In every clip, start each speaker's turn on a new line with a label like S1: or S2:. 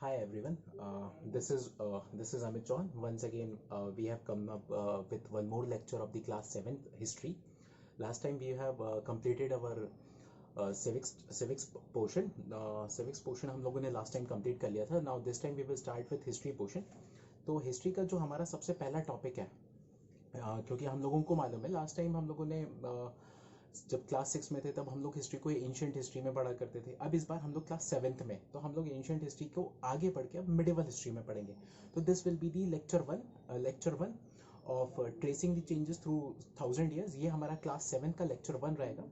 S1: Hi everyone. This is Amit Chauhan. Once again, we have come up with one more lecture of the class 7th history. Last time we have completed our civics portion. Civics portion हम लोगों ने last time complete कर लिया था. Now this time we will start with history portion. तो history का जो हमारा सबसे पहला topic है, क्योंकि हम लोगों को मालूम है लास्ट टाइम हम लोगों ने जब क्लास 6 में थे तब हम लोग हिस्ट्री को एंशियंट हिस्ट्री में पढ़ा करते थे. अब इस बार हम लोग क्लास 7th में, तो हम लोग एंशियंट हिस्ट्री को आगे बढ़ के अब मिडिवल हिस्ट्री में पढ़ेंगे. तो this will be the lecture one of tracing the changes through 1000 years. ये हमारा क्लास 7 का लेक्चर 1 रहेगा.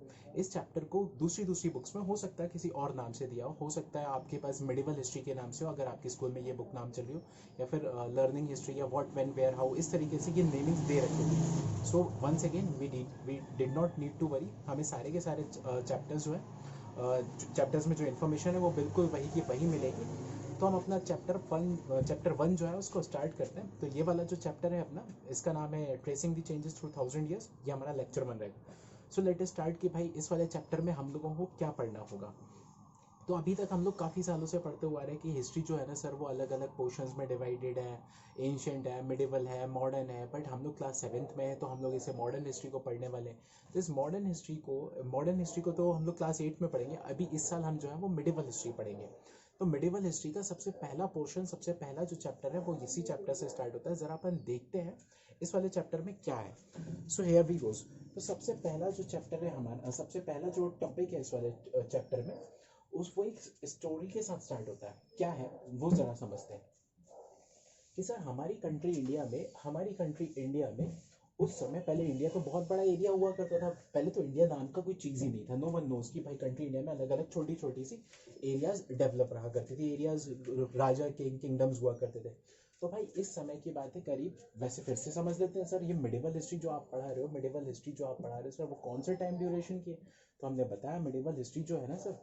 S1: इस चैप्टर को दूसरी बुक्स में हो सकता है किसी और नाम से दिया हो सकता है आपके पास मिडिवल हिस्ट्री के नाम से हो, अगर आपके स्कूल में ये बुक नाम चल रही हो, या फिर लर्निंग हिस्ट्री या व्हाट व्हेन वेयर हाउ, इस तरीके से ये नेमिंग्स दे रखी होगी. So once again we did not need to worry. हमें सारे के सारे चैप्टर्स जो है चैप्टर्स में जो इन्फॉर्मेशन है वो बिल्कुल वही की वही मिलेगी. तो हम अपना चैप्टर 1 जो है उसको स्टार्ट करते हैं. तो ये वाला जो चैप्टर है अपना, इसका नाम है tracing the changes through 1000 years. ये हमारा लेक्चर 1 रहेगा. सो लेट अस स्टार्ट कि भाई इस वाले चैप्टर में हम लोगों को क्या पढ़ना होगा. तो अभी तक हम लोग काफ़ी सालों से पढ़ते हुए आ रहे हैं कि हिस्ट्री जो है ना सर वो अलग अलग पोर्शंस में डिवाइडेड है. एंशियंट है, मिडिवल है, मॉडर्न है. बट हम लोग क्लास 7th में है तो हम लोग इसे मॉडर्न हिस्ट्री को पढ़ने वाले हैं. तो इस मॉडर्न हिस्ट्री को तो हम लोग क्लास 8 में पढ़ेंगे. अभी इस साल हम जो है वो मिडिवल हिस्ट्री पढ़ेंगे. तो मिडिवल हिस्ट्री का सबसे पहला पोर्शन, सबसे पहला जो चैप्टर है वो इसी चैप्टर से स्टार्ट होता है. ज़रा अपन देखते हैं इस वाले चैप्टर में क्या है. So here we goes. तो सबसे पहला जो चैप्टर है हमारा, सबसे पहला जो टॉपिक है इस वाले चैप्टर में, उस वो एक स्टोरी के साथ स्टार्ट होता है. क्या है वो जरा समझते हैं कि सर हमारी कंट्री इंडिया में उस समय, पहले इंडिया तो बहुत बड़ा एरिया हुआ करता था. पहले तो इंडिया नाम का कोई चीज़ ही नहीं था. नो वन नोज कि भाई कंट्री इंडिया में अलग अलग छोटी छोटी सी एरियाज डेवलप रहा करती थी. एरियाज राजा किंगडम्स हुआ करते थे. तो भाई इस समय की बात है करीब, वैसे फिर से समझ लेते हैं सर ये मिडिवल हिस्ट्री जो आप पढ़ा रहे हो सर वो कौन से टाइम ड्यूरेशन की है. तो हमने बताया मिडिवल हिस्ट्री जो है ना सर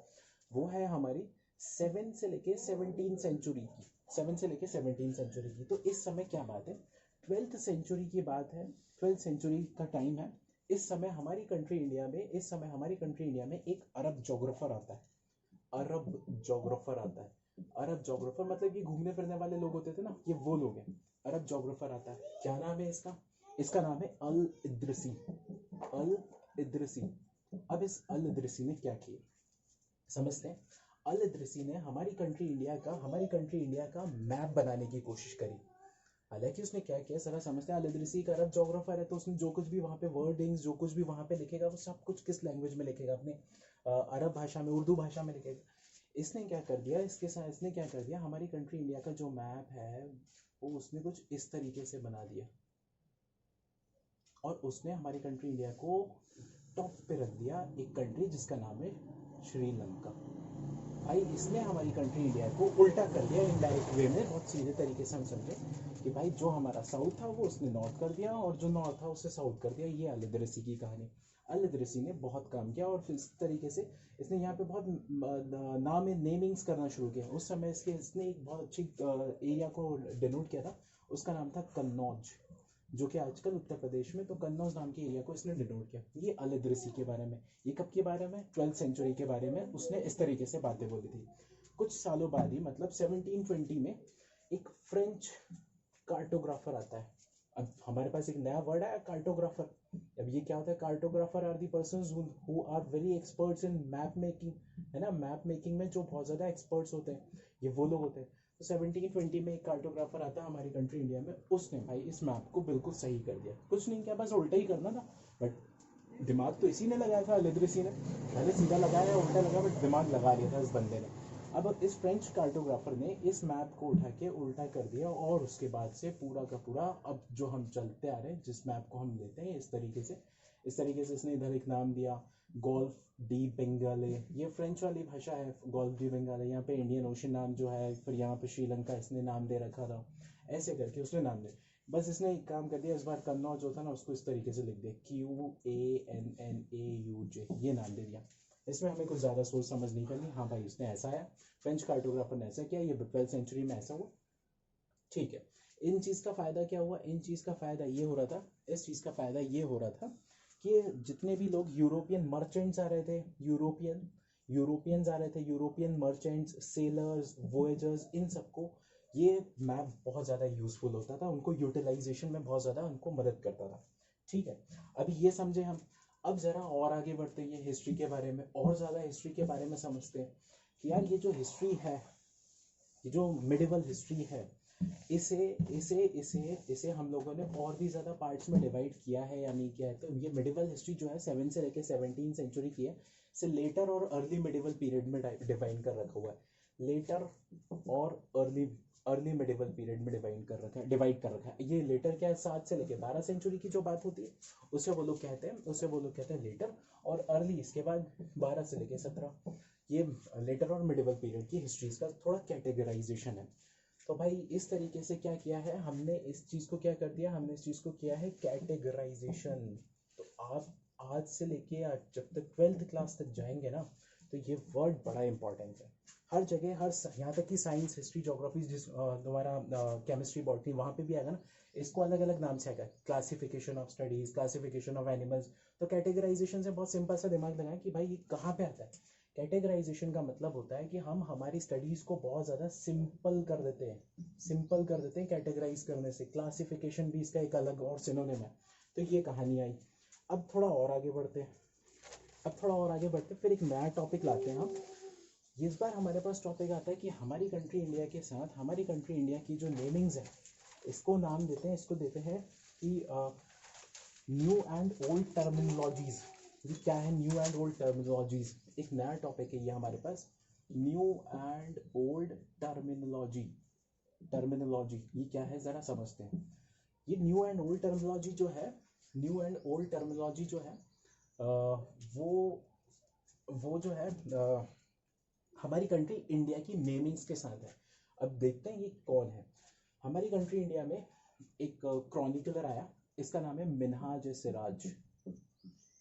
S1: वो है हमारी 7 से लेके 17 सेंचुरी की. 7 से लेके 17 सेंचुरी की. तो इस समय क्या बात है, 12th सेंचुरी की बात है. 12th सेंचुरी का टाइम है. इस समय हमारी कंट्री इंडिया में एक अरब जोग्राफर आता है. अरब जोग्राफर मतलब कि घूमने फिरने वाले लोग होते थे ना, ये वो लोग हैं. अरब जोग्राफर आता है. क्या नाम है इसका नाम है अल इद्रिसी. अब इस अल इद्रिसी ने क्या किया समझते हैं. अल इद्रिसी ने हमारी कंट्री इंडिया का मैप बनाने की कोशिश करी. हालांकि उसने क्या किया जरा समझते हैं. अल इद्रिसी का अरब जोग्राफर है तो उसने जो कुछ भी वहाँ पे वर्डिंग्स, जो कुछ भी वहाँ पे लिखेगा वो सब कुछ किस लैंग्वेज में लिखेगा, अपने अरब भाषा में, उर्दू भाषा में लिखेगा. इसने क्या कर दिया हमारी कंट्री इंडिया का जो मैप है वो उसने कुछ इस तरीके से बना दिया. और उसने हमारी कंट्री इंडिया को टॉप पे रख दिया एक कंट्री जिसका नाम है श्रीलंका. भाई इसने हमारी कंट्री इंडिया को उल्टा कर दिया इनडायरेक्ट वे में. बहुत सीधे तरीके से हम समझे कि भाई जो हमारा साउथ था वो उसने नॉर्थ कर दिया और जो नॉर्थ था उससे साउथ कर दिया. ये अल इद्रिसी की कहानी. अल इद्रिसी ने बहुत काम किया और फिर इस तरीके से इसने यहाँ पे बहुत नेमिंग्स करना शुरू किया. उस समय इसने एक बहुत अच्छी एरिया को डिनोट किया था. उसका नाम था कन्नौज, जो कि आजकल उत्तर प्रदेश में. तो कन्नौज नाम के एरिया को इसने डिनोट किया. ये अल इद्रिसी के बारे में. ये कब के बारे में, 12th सेंचुरी के बारे में उसने इस तरीके से बातें बोली थी. कुछ सालों बाद ही मतलब 1720 में एक फ्रेंच कार्टोग्राफर आता है. अब हमारे पास एक नया वर्ड है कार्टोग्राफर. अब ये क्या होता है, cartographer are the persons who are very experts in map making, है ना. मैप मेकिंग में जो बहुत ज़्यादा एक्सपर्ट्स होते हैं ये वो लोग होते हैं. तो 1720 में एक कार्टोग्राफर आता है हमारी कंट्री इंडिया में. उसने भाई इस मैप को बिल्कुल सही कर दिया. कुछ नहीं किया, बस उल्टा ही करना था. बट दिमाग तो इसी ने लगाया था, अल इद्रिसी ने. पहले सीधा लगाया या उल्टा लगा, बट दिमाग लगा लिया था इस बंदे ने. अब इस फ्रेंच कार्टोग्राफर ने इस मैप को उठा के उल्टा कर दिया और उसके बाद से पूरा का पूरा अब जो हम चलते आ रहे हैं, जिस मैप को हम लेते हैं इस तरीके से इसने इधर एक नाम दिया गोल्फ डी बेंगाले. ये फ्रेंच वाली भाषा है गोल्फ डी बेंगाले. यहाँ पे इंडियन ओशन नाम जो है, फिर यहाँ पे श्रीलंका इसने नाम दे रखा था. ऐसे करके उसने नाम दे. बस इसने एक काम कर दिया इस बार, कन्नौज जो था ना उसको इस तरीके से लिख दिया QANNAUJ, ये नाम दे दिया. इसमें हमें कुछ ज़्यादा सोच समझ नहीं करनी. हाँ भाई इसने ऐसा है, फ्रेंच कार्टोग्राफर ने ऐसा किया, ये 12th सेंचुरी में ऐसा हुआ. ठीक है. इन चीज़ का फ़ायदा क्या हुआ, इस चीज़ का फ़ायदा ये हो रहा था कि जितने भी लोग यूरोपियन मर्चेंट्स आ रहे थे, यूरोपियंस आ रहे थे, यूरोपियन मर्चेंट्स, सेलर्स, वोएजर्स, इन सबको ये मैप बहुत ज़्यादा यूजफुल होता था, उनको यूटिलाइजेशन में बहुत ज़्यादा उनको मदद करता था। ठीक है, अभी ये समझे हम। अब ज़रा और आगे बढ़ते हैं, हिस्ट्री के बारे में और ज़्यादा हिस्ट्री के बारे में समझते हैं कि यार ये जो हिस्ट्री है, ये जो मिडिवल हिस्ट्री है, इसे इसे इसे इसे हम लोगों ने और भी ज़्यादा पार्ट्स में डिवाइड किया है या नहीं किया है। तो ये मिडिवल हिस्ट्री जो है 7 से लेकर 17 सेंचुरी की है, इसे लेटर और अर्ली मिडिवल पीरियड में डिवाइड कर रखा हुआ है। लेटर और अर्ली मिडिवल पीरियड में डिवाइड कर रखा है। ये लेटर क्या है, 7 से लेकर 12 सेंचुरी की जो बात होती है उसे वो लोग कहते हैं लेटर, और अर्ली इसके बाद 12 से लेकर 17, ये लेटर और मिडिवल पीरियड की हिस्ट्रीज का थोड़ा कैटेगराइजेशन है। तो भाई इस तरीके से क्या किया है हमने, इस चीज़ को क्या कर दिया हमने, इस चीज़ को किया है कैटेगराइजेशन। तो आप आज से लेके आज जब तक 12th क्लास तक जाएंगे ना, तो ये वर्ड बड़ा इंपॉर्टेंट है हर जगह, यहाँ तक कि साइंस, हिस्ट्री, जोग्राफी, जिस तुम्हारा केमिस्ट्री, बॉटनी, वहाँ पे भी आएगा ना, इसको अलग अलग नाम से आएगा, classification of studies, classification of animals. तो कैटेगराइजेशन से बहुत सिंपल सा दिमाग लगाएं कि भाई ये कहाँ पे आता है। कैटेगराइजेशन का मतलब होता है कि हम हमारी स्टडीज़ को बहुत ज़्यादा सिंपल कर देते हैं कैटेगराइज करने से। क्लासिफिकेशन भी इसका एक अलग और सिनोनिम है। तो ये कहानी आई। अब थोड़ा और आगे बढ़ते फिर एक नया टॉपिक लाते हैं हम। इस बार हमारे पास टॉपिक आता है कि हमारी कंट्री इंडिया के साथ, हमारी कंट्री इंडिया की जो नेमिंग्स है, इसको नाम देते हैं, इसको देते हैं कि न्यू एंड ओल्ड टर्मिनोलॉजीज। ये क्या है न्यू एंड ओल्ड टर्मिनोलॉजीज? एक नया टॉपिक है ये हमारे पास, न्यू एंड ओल्ड टर्मिनोलॉजी। ये क्या है ज़रा समझते हैं। ये न्यू एंड ओल्ड टर्मिनोलॉजी जो है, वो जो है हमारी कंट्री इंडिया की नेमिंग्स के साथ है। अब देखते हैं ये कौन है। हमारी कंट्री इंडिया में एक क्रॉनिकलर आया, इसका नाम है मिन्हाज सिराज।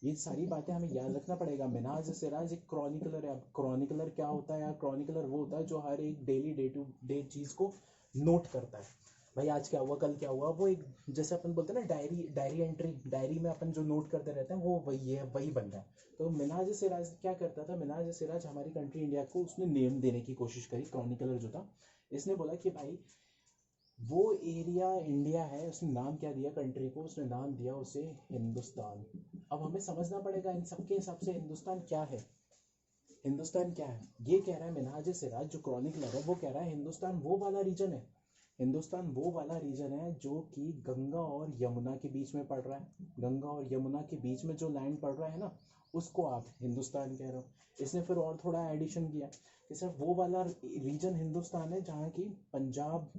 S1: ये सारी बातें हमें याद रखना पड़ेगा। मिन्हाज सिराज एक क्रॉनिकलर है। अब क्रॉनिकलर क्या होता है यार? क्रॉनिकलर वो होता है जो हर एक डेली डे टू डे चीज़ को नोट करता है। भाई आज क्या हुआ, कल क्या हुआ, वो एक जैसे अपन बोलते हैं ना डायरी एंट्री, डायरी में अपन जो नोट करते रहते हैं वो वही है, वही बंदा है। तो मिन्हाज सिराज क्या करता था? मिन्हाज सिराज हमारी कंट्री इंडिया को उसने नेम देने की कोशिश करी। क्रॉनिकलर जो था, इसने बोला कि भाई वो एरिया इंडिया है, उसने नाम क्या दिया कंट्री को? उसने नाम दिया उसे हिंदुस्तान। अब हमें समझना पड़ेगा इन सबके हिसाब से हिंदुस्तान क्या है। ये कह रहा है मिन्हाज सिराज जो क्रॉनिकलर है, वो कह रहा है हिंदुस्तान वो वाला रीजन है जो कि गंगा और यमुना के बीच में पड़ रहा है। गंगा और यमुना के बीच में जो लैंड पड़ रहा है ना, उसको आप हिंदुस्तान कह रहे हो। इसने फिर और थोड़ा एडिशन किया कि सिर्फ वो वाला रीजन हिंदुस्तान है जहाँ की पंजाब,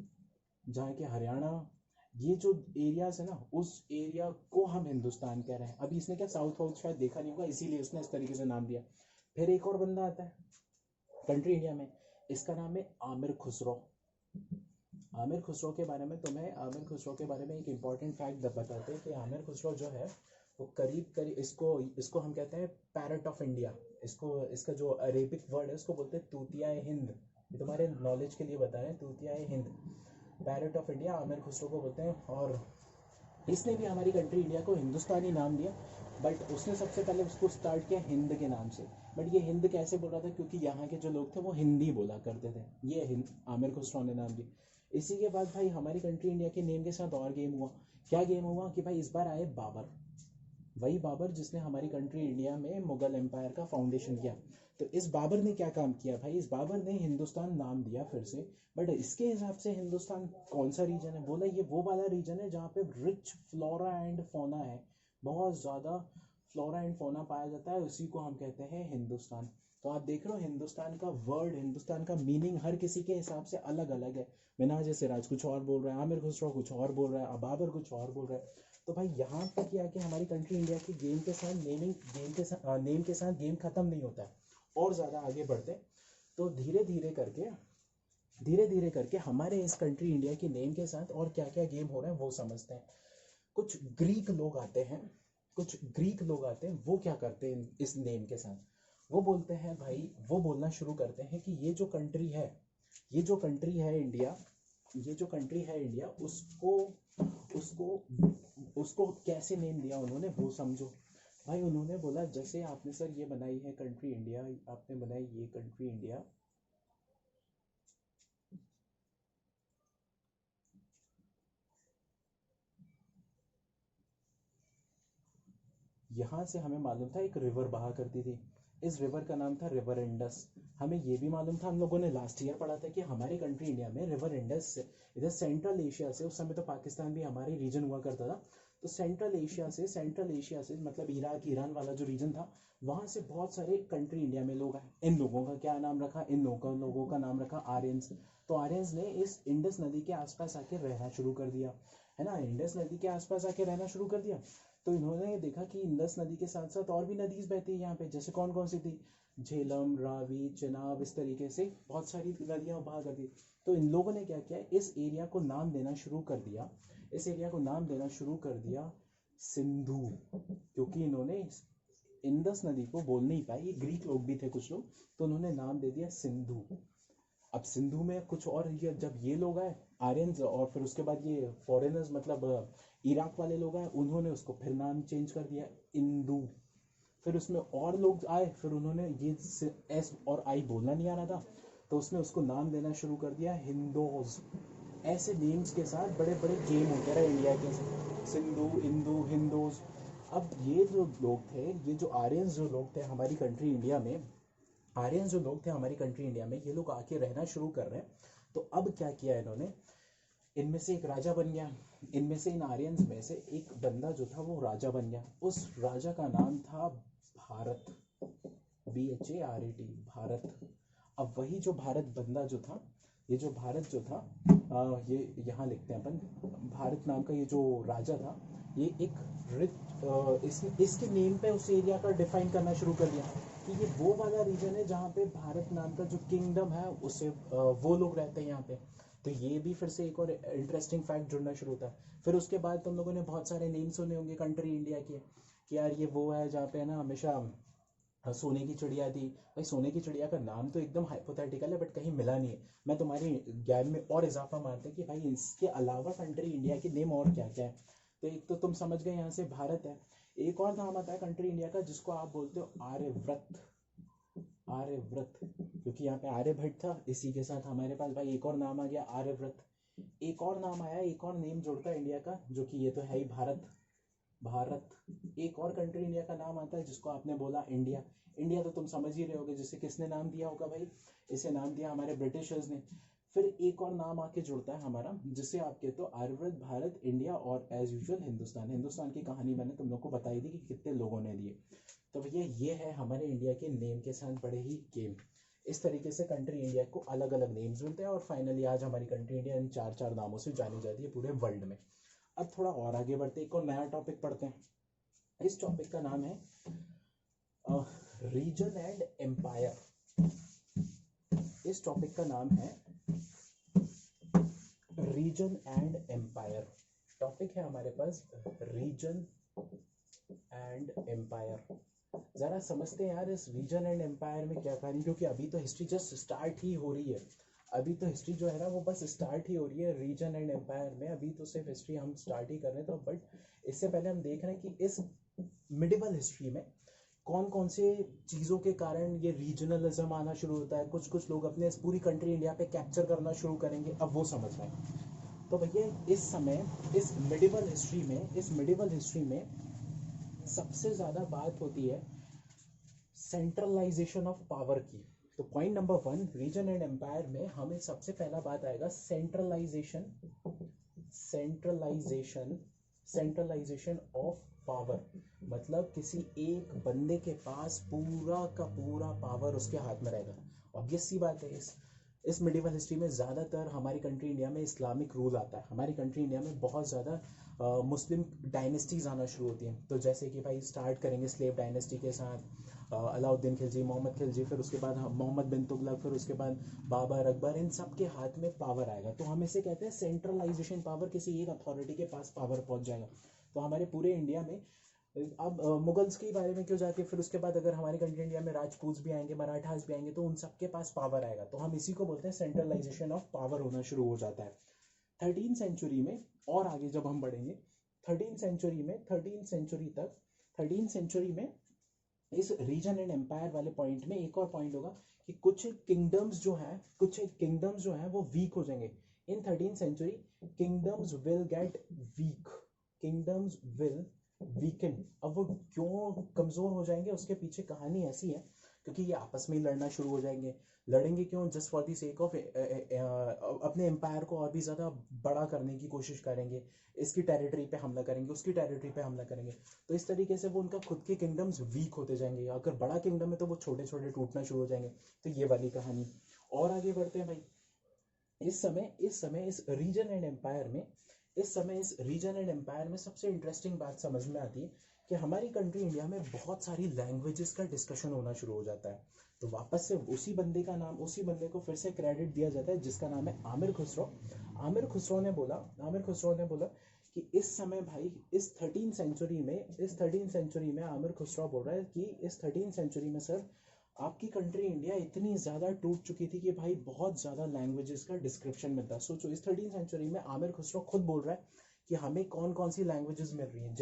S1: जहाँ के हरियाणा, ये जो एरियाज है ना, उस एरिया को हम हिंदुस्तान कह रहे हैं। अभी इसने क्या साउथ शायद देखा नहीं होगा, इसीलिए उसने इस तरीके से नाम दिया। फिर एक और बंदा आता है कंट्री इंडिया में, इसका नाम है आमिर खुसरो। आमिर खुसरो के बारे में एक इम्पॉर्टेंट फैक्ट बताते हैं कि आमिर खुसरो जो है वो करीब इसको हम कहते हैं पैरट ऑफ इंडिया। इसका जो अरेबिक वर्ड है उसको बोलते हैं तूतिया हिंद। ये तुम्हारे नॉलेज के लिए बता रहे हैं, Tuti Hind, parrot of India Amir Khusro को बोलते हैं। और इसने भी हमारी कंट्री इंडिया को हिंदुस्तानी नाम दिया, बट उसने सबसे पहले उसको स्टार्ट किया हिंद के नाम से। बट ये हिंद कैसे बोल रहा था? क्योंकि यहाँ के जो लोग थे वो हिंदी बोला करते थे। ये आमिर खुसरो ने नाम दिया। इसी के बाद भाई हमारी कंट्री इंडिया के नेम के साथ और गेम हुआ। क्या गेम हुआ कि भाई इस बार आए बाबर, वही बाबर जिसने हमारी कंट्री इंडिया में मुगल एम्पायर का फाउंडेशन किया। तो इस बाबर ने क्या काम किया भाई? इस बाबर ने हिंदुस्तान नाम दिया फिर से, बट इसके हिसाब से हिंदुस्तान कौन सा रीजन है? बोला ये वो वाला रीजन है जहाँ पे रिच फ्लोरा एंड फोना है, बहुत ज़्यादा फ्लोरा एंड फोना पाया जाता है, उसी को हम कहते हैं हिंदुस्तान। तो आप देख रहे हो हिंदुस्तान का वर्ड, हिंदुस्तान का मीनिंग हर किसी के हिसाब से अलग अलग है। मिन्हाज सिराज कुछ और बोल रहा है, आमिर खुसरो कुछ और बोल रहा है, बाबर कुछ और बोल रहा है। तो भाई यहाँ तक कि आके हमारी कंट्री इंडिया की गेम के साथ नेम के साथ गेम खत्म नहीं होता है। और ज़्यादा आगे बढ़ते तो धीरे धीरे करके हमारे इस कंट्री इंडिया की नेम के साथ और क्या क्या गेम हो रहा है वो समझते हैं। कुछ ग्रीक लोग आते हैं, वो क्या करते हैं इस नेम के साथ? वो बोलते हैं भाई, वो बोलना शुरू करते हैं कि ये जो कंट्री है इंडिया, उसको कैसे नेम दिया उन्होंने वो समझो। भाई उन्होंने बोला जैसे आपने सर ये बनाई है कंट्री इंडिया, आपने बनाई ये कंट्री इंडिया, यहाँ से हमें मालूम था एक रिवर बहा करती थी, इस रिवर का नाम था रिवर इंडस। हमें ये भी मालूम था, हम लोगों ने लास्ट ईयर पढ़ा था कि हमारी कंट्री इंडिया में रिवर इंडस से इधर सेंट्रल एशिया से, उस समय तो पाकिस्तान भी हमारे रीजन हुआ करता था, तो सेंट्रल एशिया से मतलब इराक ईरान वाला जो रीजन था, वहाँ से बहुत सारे कंट्री इंडिया में लोग आए। इन लोगों का क्या नाम रखा, इन लोगों का नाम रखा आर्यंस। तो आर्यंस ने इस इंडस नदी के आसपास आके रहना शुरू कर दिया, है ना, इंडस नदी के आसपास आके रहना शुरू कर दिया। तो इन्होंने देखा कि इंडस नदी के साथ साथ और भी नदीज बहती है यहाँ पे, जैसे कौन कौन सी थी, झेलम, रावी, चेनाब, इस तरीके से बहुत सारी नदियाँ बहा कर दी। तो इन लोगों ने क्या किया, इस एरिया को नाम देना शुरू कर दिया, इस एरिया को नाम देना शुरू कर दिया सिंधु, क्योंकि इन्होंने इंडस नदी को बोल नहीं पाए, ये ग्रीक लोग भी थे कुछ लोग, तो उन्होंने नाम दे दिया सिंधु। अब सिंधु में कुछ और, ये जब ये लोग आए आर्यंस, और फिर उसके बाद ये फॉरेनर्स मतलब इराक वाले लोग आए, उन्होंने उसको फिर नाम चेंज कर दिया इंदू। फिर उसमें और लोग आए, फिर उन्होंने ये एस और आई बोलना नहीं आ रहा था, तो उसने उसको नाम देना शुरू कर दिया हिंदोज। ऐसे नेम्स के साथ बड़े बड़े गेम होते रहे इंडिया के, सिंधु, इंदू, हिंदोज। अब ये जो लोग थे, ये जो आर्यंस जो लोग थे हमारी कंट्री इंडिया में, आर्यंस जो लोग थे हमारी कंट्री इंडिया में, ये लोग आके रहना शुरू कर रहे हैं। तो अब क्या किया इन्होंने, इनमें से एक राजा बन गया, इनमें से इन आर्यंस में से एक बंदा जो था वो राजा बन गया, उस राजा का नाम था भारत, BHART, भारत। अब वही जो भारत बंदा जो था, ये जो भारत जो था, ये यहाँ लिखते हैं अपन, भारत नाम का ये जो राजा था, ये एक इसके नेम पे उस एरिया का डिफाइन करना शुरू कर दिया कि ये वो वाला रीजन है जहाँ पे भारत नाम का जो किंगडम है उसे वो लोग रहते हैं यहाँ पे। तो ये भी फिर से एक और इंटरेस्टिंग फैक्ट जुड़ना शुरू होता है। फिर उसके बाद तुम लोगों ने बहुत सारे नेम सुने होंगे कंट्री इंडिया के, कि यार ये वो है जहाँ पे ना हमेशा सोने की चिड़िया थी। भाई सोने की चिड़िया का नाम तो एकदम हाइपोथेटिकल है, बट कहीं मिला नहीं है। मैं तुम्हारे ज्ञान में और इजाफा मारते कि भाई इसके अलावा कंट्री इंडिया के नेम और क्या क्या है। तो एक तो तुम समझ गए यहाँ से भारत है, एक और नाम आता है कंट्री इंडिया का जिसको आप बोलते हो आर्यव्रत, आर्यव्रत, क्योंकि यहाँ पे आर्यभट्ट था, इसी के साथ हमारे पास भाई एक और नाम आ गया आर्यव्रत। एक और नाम आया, एक और नेम जुड़ता है इंडिया का, जो कि ये तो है ही भारत, भारत। एक और कंट्री इंडिया का नाम आता है जिसको आपने बोला इंडिया, इंडिया तो तुम समझ ही रहे होगे जिसे किसने नाम दिया होगा भाई, इसे नाम दिया हमारे ब्रिटिशर्स ने। फिर एक और नाम आके जुड़ता है हमारा, जिसे आप कहते हो आयुर्वेद, भारत, इंडिया और एज यूजुअल हिंदुस्तान। हिंदुस्तान की कहानी मैंने तुम लोग को बताई थी कि कितने लोगों ने दिए। तो भैया ये है हमारे इंडिया के नेम के साथ बड़े ही गेम। इस तरीके से कंट्री इंडिया को अलग अलग नेम्स मिलते हैं, और फाइनली आज हमारी कंट्री इंडिया इन चार चार नामों से जानी जाती है पूरे वर्ल्ड में। अब थोड़ा और आगे बढ़ते एक और नया टॉपिक पढ़ते हैं। इस टॉपिक का नाम है रीजन एंड एम्पायर। इस टॉपिक का नाम है रीजन एंड एम्पायर। टॉपिक है हमारे पास रीजन एंड एम्पायर। जरा समझते हैं यार इस रीजन एंड एम्पायर में क्या कहानी, क्योंकि अभी तो हिस्ट्री जस्ट स्टार्ट ही हो रही है। अभी तो हिस्ट्री जो है ना वो बस स्टार्ट ही हो रही है रीजन एंड एम्पायर में। अभी तो सिर्फ हिस्ट्री हम स्टार्ट ही कर रहे हैं। तो बट इससे पहले हम देख रहे हैं कि इस मिडिवल हिस्ट्री में कौन कौन से चीज़ों के कारण ये रीजनलिज्म आना शुरू होता है। कुछ कुछ लोग अपने पूरी कंट्री इंडिया पे कैप्चर करना शुरू करेंगे, अब वो समझ रहे हैं। तो भैया इस समय इस मिडिवल हिस्ट्री में सबसे ज़्यादा बात होती है सेंट्रलाइजेशन ऑफ पावर की। तो point number 1, region and empire में हमें सबसे पहला बात आएगा centralisation, centralisation, centralisation of power. मतलब किसी एक बंदे के पास पूरा का पूरा पावर उसके हाथ में रहेगा। ऑब्वियस सी बात है, इस मिडिवल हिस्ट्री में ज़्यादातर हमारी कंट्री इंडिया में इस्लामिक रूल आता है। हमारी कंट्री इंडिया में बहुत ज़्यादा मुस्लिम डायनेस्टीज आना शुरू होती हैं। तो जैसे कि भाई स्टार्ट करेंगे स्लेव डायनेस्टी के साथ, अलाउद्दीन खिलजी, मोहम्मद खिलजी, फिर उसके बाद मोहम्मद बिन तुगलक, फिर उसके बाद बाबर, अकबर, इन सब के हाथ में पावर आएगा। तो हम इसे कहते हैं सेंट्रलाइजेशन पावर, किसी एक अथॉरिटी के पास पावर पहुंच जाएगा। तो हमारे पूरे इंडिया में अब मुगल्स के बारे में क्यों जाके, फिर उसके बाद अगर हमारी कंट्री इंडिया में राजपूत भी आएंगे, मराठास भी आएंगे, तो उन सबके पास पावर आएगा। तो हम इसी को बोलते हैं सेंट्रलाइजेशन ऑफ पावर होना शुरू हो जाता है 13 सेंचुरी में। और आगे जब हम बढ़ेंगे 13 सेंचुरी में, 13 सेंचुरी तक
S2: 13th सेंचुरी में इस रीजन एंड एम्पायर वाले पॉइंट में एक और पॉइंट होगा कि कुछ किंगडम्स जो हैं वो वीक हो जाएंगे in 13th century. Kingdoms will get weak, kingdoms will weaken. अब वो क्यों कमजोर हो जाएंगे उसके पीछे कहानी ऐसी है क्योंकि ये आपस में ही लड़ना शुरू हो जाएंगे। लड़ेंगे क्यों? Just for the sake of अपने एम्पायर को और भी ज़्यादा बड़ा करने की कोशिश करेंगे, इसकी टेरिटरी पे हमला करेंगे, उसकी टेरिटरी पे हमला करेंगे। तो इस तरीके से वो उनका खुद के किंगडम्स वीक होते जाएंगे। अगर बड़ा किंगडम है तो वो छोटे छोटे टूटना शुरू हो जाएंगे। तो ये वाली कहानी। और आगे बढ़ते हैं भाई। इस रीजन एंड एम्पायर में सबसे इंटरेस्टिंग बात समझ में आती है कि हमारी कंट्री इंडिया में बहुत सारी लैंग्वेजेस का डिस्कशन होना शुरू हो जाता है। तो वापस से उसी बंदे को फिर से क्रेडिट दिया जाता है जिसका नाम है आमिर खुसरो। आमिर खुसरो ने बोला कि इस समय भाई इस 13th सेंचुरी में आमिर खुसरो बोल रहा है कि इस 13th सेंचुरी में सर आपकी कंट्री इंडिया इतनी ज़्यादा टूट चुकी थी कि भाई बहुत ज़्यादा लैंग्वेजेस का डिस्क्रिप्शन मिलता है। सोचो इस 13th सेंचुरी में आमिर खुसरो खुद बोल रहा है कि हमें कौन कौन सी लैंग्वेजेस मिल रही हैं।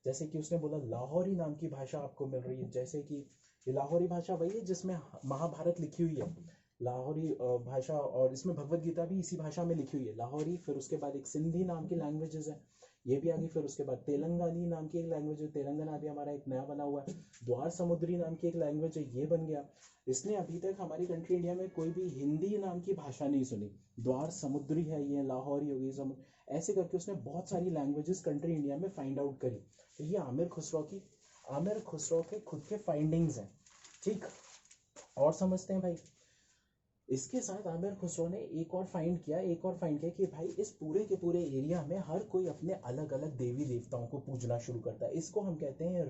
S2: जैसे कि उसने बोला लाहौरी नाम की भाषा आपको मिल रही है। जैसे कि ये लाहौरी भाषा वही है जिसमें महाभारत लिखी हुई है, लाहौरी भाषा, और इसमें भगवत गीता भी इसी भाषा में लिखी हुई है, लाहौरी। फिर उसके बाद एक सिंधी नाम की लैंग्वेजेस है, ये भी आ गई। फिर उसके बाद तेलंगानी नाम की एक लैंग्वेज है, तेलंगाना भी हमारा एक नया बना हुआ है। द्वार समुद्री नाम की एक लैंग्वेज है, ये बन गया। इसने अभी तक हमारी कंट्री इंडिया में कोई भी हिंदी नाम की भाषा नहीं सुनी। द्वार समुद्री है, ये लाहौरी होगी, ऐसे करके उसने बहुत सारी लैंग्वेजेस कंट्री इंडिया में फाइंड आउट करी। तो ये आमिर खुसरो के खुद के फाइंडिंग्स हैं। ठीक, और समझते हैं भाई। इसके साथ आमिर खुसरो ने एक और फाइंड किया कि भाई इस पूरे के पूरे एरिया में हर कोई अपने अलग अलग देवी देवताओं को पूजना शुरू करता है। इसको हम कहते हैं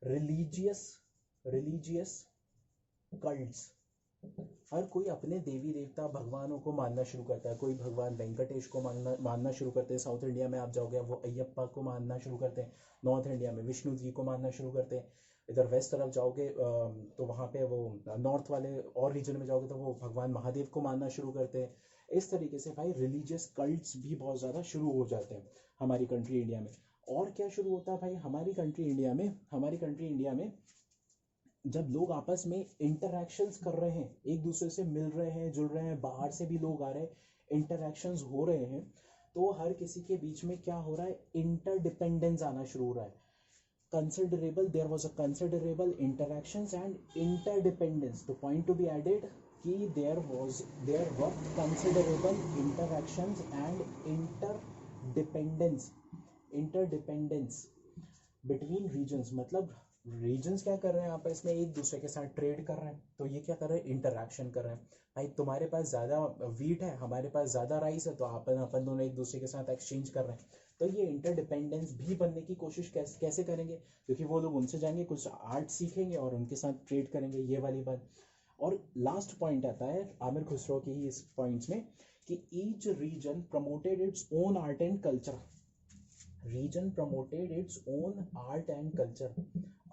S2: रिलीजियस कल्ट्स। हर कोई अपने देवी देवता भगवानों को मानना शुरू करता है। कोई भगवान वेंकटेश को मानना शुरू करते हैं। साउथ इंडिया में आप जाओगे वो अयप्पा को मानना शुरू करते हैं। नॉर्थ इंडिया में विष्णु जी को मानना शुरू करते हैं। इधर वेस्ट तरफ जाओगे तो वहाँ पे वो नॉर्थ वाले और रीजन में जाओगे तो वो भगवान महादेव को मानना शुरू करते हैं। इस तरीके से भाई रिलीजियस कल्ट्स भी बहुत ज़्यादा शुरू हो जाते हैं हमारी कंट्री इंडिया में। और क्या शुरू होता है भाई हमारी कंट्री इंडिया में जब लोग आपस में इंटरैक्शंस कर रहे हैं, एक दूसरे से मिल रहे हैं, जुड़ रहे हैं, बाहर से भी लोग आ रहे हैं, इंटरैक्शंस हो रहे हैं, तो हर किसी के बीच में क्या हो रहा है, इंटरडिपेंडेंस आना शुरू हो रहा है। There was a considerable interactions and interdependence. The point to be added कि there were considerable interactions and interdependence between regions. मतलब रीजन्स क्या कर रहे हैं आपस में, एक दूसरे के साथ ट्रेड कर रहे हैं। तो ये क्या कर रहे हैं, इंटरैक्शन कर रहे हैं। भाई तुम्हारे पास ज़्यादा वीट है, हमारे पास ज़्यादा राइस है, तो अपन दोनों एक दूसरे के साथ एक्सचेंज कर रहे हैं। तो ये इंटरडिपेंडेंस भी बनने की कोशिश कैसे करेंगे, क्योंकि वो लोग उनसे जाएंगे, कुछ आर्ट सीखेंगे और उनके साथ ट्रेड करेंगे, ये वाली बात। और लास्ट पॉइंट आता है आमिर खुसरो की ही इस पॉइंट्स में कि each reason promoted its own art and culture.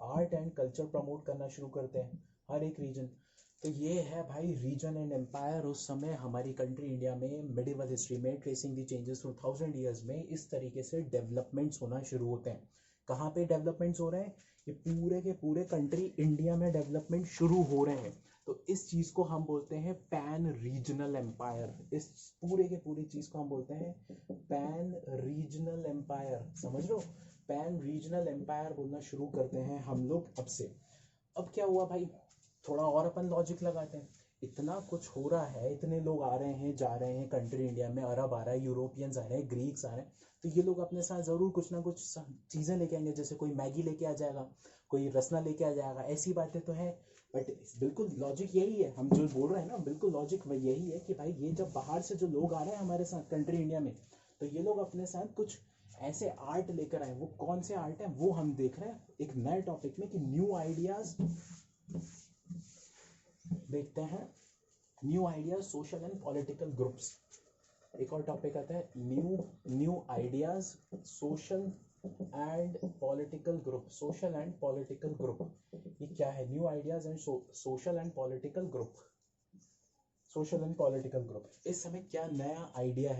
S2: Art and culture promote करना शुरू करते हैं हर एक रीजन। तो ये है भाई रीजन एंड एम्पायर उस समय हमारी कंट्री इंडिया में मिडिवल हिस्ट्री में tracing the changes through 1000 years में इस तरीके से डेवलपमेंट्स होना शुरू होते हैं। कहाँ पे डेवलपमेंट्स हो रहे हैं, ये पूरे के पूरे कंट्री इंडिया में डेवलपमेंट शुरू हो रहे हैं। तो इस चीज़ को हम बोलते हैं पैन रीजनल एम्पायर। इस पूरे के पूरी चीज़ को हम बोलते हैं पैन रीजनल एम्पायर। समझ लो, पैन रीजनल एम्पायर बोलना शुरू करते हैं हम लोग अब से। अब क्या हुआ भाई, थोड़ा और अपन लॉजिक लगाते हैं। इतना कुछ हो रहा है, इतने लोग आ रहे हैं जा रहे हैं कंट्री इंडिया में, अरब आ रहा है, यूरोपियंस आ रहे हैं, ग्रीक्स आ रहे हैं, तो ये लोग अपने साथ ज़रूर कुछ ना कुछ चीज़ें लेके आएंगे। जैसे कोई मैगी लेके आ जाएगा, कोई रसना लेके आ जाएगा, ऐसी बातें तो हैं। बट बिल्कुल लॉजिक यही है, हम जो बोल रहे हैं ना, बिल्कुल लॉजिक यही है कि भाई ये जब बाहर से जो लोग आ रहे हैं हमारे साथ कंट्री इंडिया में, तो ये लोग अपने साथ कुछ ऐसे आर्ट लेकर आए। वो कौन से आर्ट है वो हम देख रहे हैं एक नए टॉपिक में कि न्यू आइडियाज देखते हैं। New ideas social and political groups. एक और टॉपिक आता है new ideas social and political group. ये क्या है, new ideas and social and political group. इस समय क्या नया आइडिया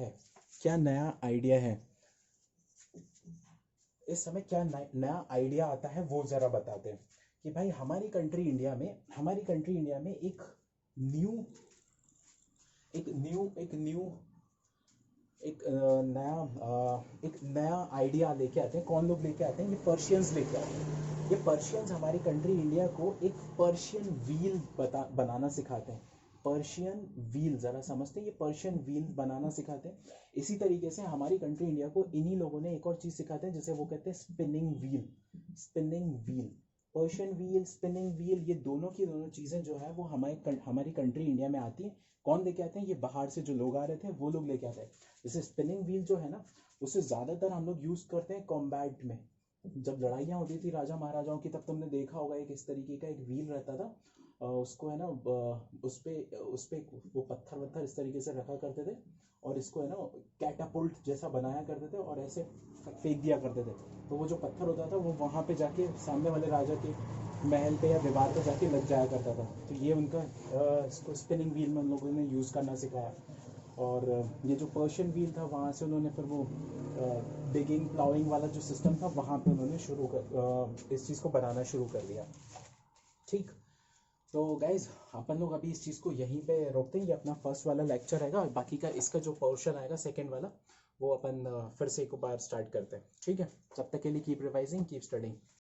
S2: है, इस समय क्या नया आइडिया आता है वो जरा बताते हैं कि भाई हमारी कंट्री इंडिया में न्यू एक न्यू एक न्यू एक नया आइडिया लेके आते हैं। कौन लोग लेके आते हैं? ये पर्शियंस लेके आते हैं। ये पर्शियंस हमारी कंट्री इंडिया को एक पर्शियन व्हील बनाना सिखाते हैं। पर्शियन व्हील जरा समझते हैं, ये पर्शियन व्हील बनाना सिखाते हैं। इसी तरीके से हमारी कंट्री इंडिया को इन्हीं लोगों ने एक और चीज सिखाते हैं जिसे वो कहते हैं spinning wheel. Spinning wheel, Persian wheel, spinning wheel, ये दोनों की दोनों चीजें जो है वो हमारी कंट्री इंडिया में आती हैं। कौन लेके आते हैं? ये बाहर से जो लोग आ रहे थे वो लोग लेके आते हैं। जैसे स्पिनिंग व्हील जो है ना, उसे ज्यादातर हम लोग यूज करते हैं कॉम्बैट में। जब लड़ाइयाँ होती थी राजा महाराजाओं की, तब तुमने देखा होगा एक इस तरीके का एक व्हील रहता था, उसको है ना उस पे वो पत्थर वत्थर इस तरीके से रखा करते थे और इसको है ना कैटापुल्ट जैसा बनाया करते थे और ऐसे फेंक दिया करते थे। तो वो जो पत्थर होता था वो वहाँ पे जाके सामने वाले राजा के महल पे या दीवार पे जाके लग जाया करता था। तो ये उनका इसको स्पिनिंग व्हील में उन लोगों ने यूज़ करना सिखाया। और ये जो पर्शियन व्हील था वहाँ से उन्होंने फिर वो डिगिंग प्लाउइंग वाला जो सिस्टम था वहाँ पे उन्होंने इस चीज़ को बनाना शुरू कर दिया। ठीक, तो गाइज अपन लोग अभी इस चीज़ को यहीं पे रोकते हैं। ये अपना फर्स्ट वाला लेक्चर रहेगा और बाकी का इसका जो पोर्शन आएगा सेकंड वाला वो अपन फिर से एक बार स्टार्ट करते हैं। ठीक है, तब तक के लिए कीप रिवाइजिंग, कीप स्टडिंग।